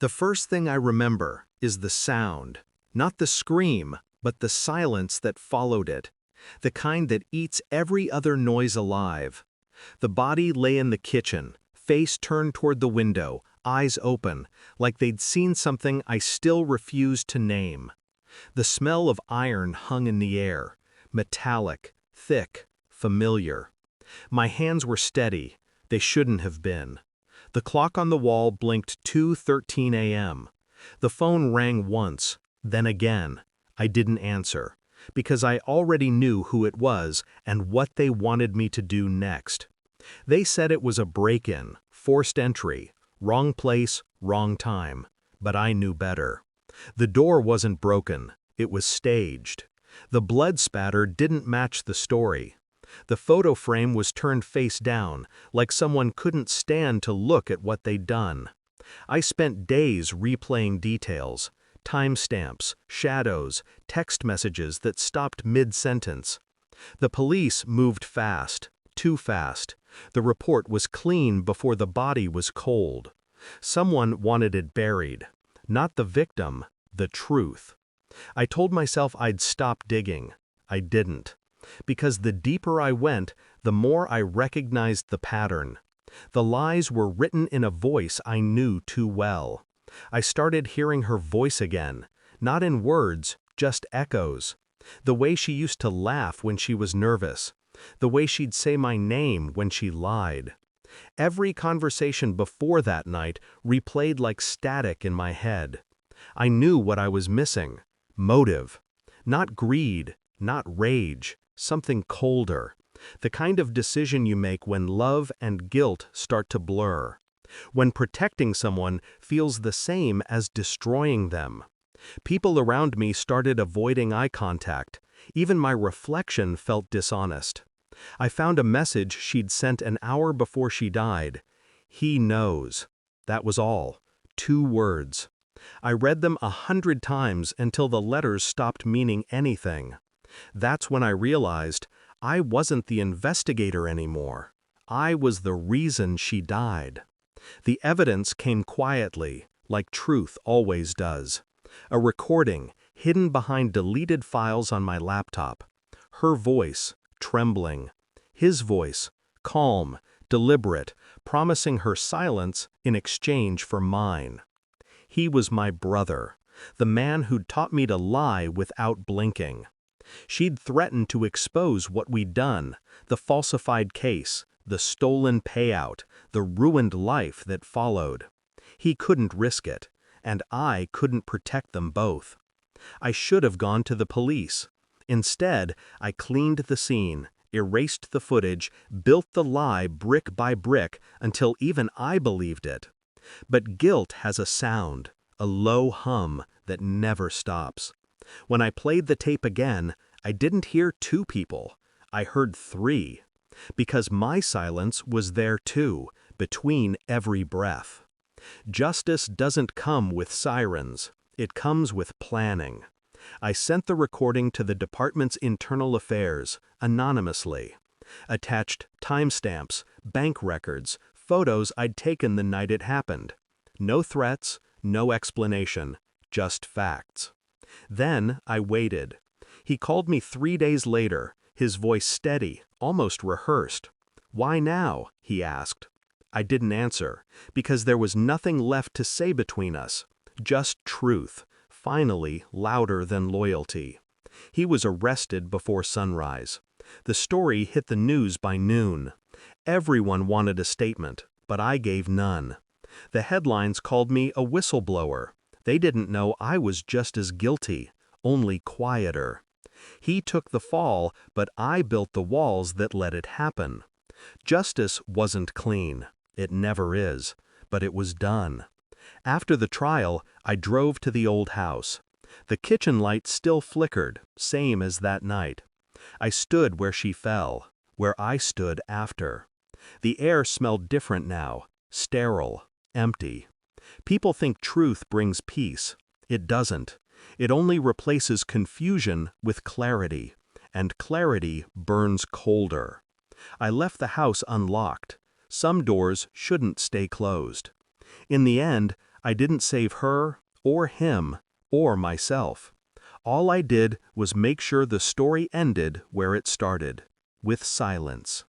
The first thing I remember is the sound, not the scream, but the silence that followed it, the kind that eats every other noise alive. The body lay in the kitchen, face turned toward the window, eyes open, like they'd seen something I still refused to name. The smell of iron hung in the air, metallic, thick, familiar. My hands were steady. They shouldn't have been. The clock on the wall blinked 2:13 a.m. The phone rang once, then again. I didn't answer, because I already knew who it was and what they wanted me to do next. They said it was a break-in, forced entry, wrong place, wrong time, but I knew better. The door wasn't broken, it was staged. The blood spatter didn't match the story. The photo frame was turned face down, like someone couldn't stand to look at what they'd done. I spent days replaying details, timestamps, shadows, text messages that stopped mid-sentence. The police moved fast, too fast. The report was clean before the body was cold. Someone wanted it buried. Not the victim, the truth. I told myself I'd stop digging. I didn't. Because the deeper I went, the more I recognized the pattern. The lies were written in a voice I knew too well. I started hearing her voice again, not in words, just echoes. The way she used to laugh when she was nervous. The way she'd say my name when she lied. Every conversation before that night replayed like static in my head. I knew what I was missing. Motive. Not greed, not rage, something colder. The kind of decision you make when love and guilt start to blur. When protecting someone feels the same as destroying them. People around me started avoiding eye contact. Even my reflection felt dishonest. I found a message she'd sent an hour before she died. He knows. That was all. 2 words. I read them 100 times until the letters stopped meaning anything. That's when I realized I wasn't the investigator anymore. I was the reason she died. The evidence came quietly, like truth always does. A recording, hidden behind deleted files on my laptop. Her voice, trembling. His voice, calm, deliberate, promising her silence in exchange for mine. He was my brother, the man who'd taught me to lie without blinking. She'd threatened to expose what we'd done, the falsified case, the stolen payout, the ruined life that followed. He couldn't risk it, and I couldn't protect them both. I should have gone to the police. Instead, I cleaned the scene, erased the footage, built the lie brick by brick until even I believed it. But guilt has a sound, a low hum that never stops. When I played the tape again, I didn't hear 2 people. I heard 3. Because my silence was there too, between every breath. Justice doesn't come with sirens. It comes with planning. I sent the recording to the department's internal affairs, anonymously. Attached timestamps, bank records, photos I'd taken the night it happened. No threats, no explanation, just facts. Then I waited. He called me 3 days later, his voice steady, almost rehearsed. "Why now?" he asked. I didn't answer, because there was nothing left to say between us. Just truth, finally louder than loyalty. He was arrested before sunrise. The story hit the news by noon. Everyone wanted a statement, but I gave none. The headlines called me a whistleblower. They didn't know I was just as guilty, only quieter. He took the fall, but I built the walls that let it happen. Justice wasn't clean. It never is. But it was done. After the trial, I drove to the old house. The kitchen light still flickered, same as that night. I stood where she fell, where I stood after. The air smelled different now, sterile, empty. People think truth brings peace. It doesn't. It only replaces confusion with clarity, and clarity burns colder. I left the house unlocked. Some doors shouldn't stay closed. In the end, I didn't save her, or him, or myself. All I did was make sure the story ended where it started, with silence.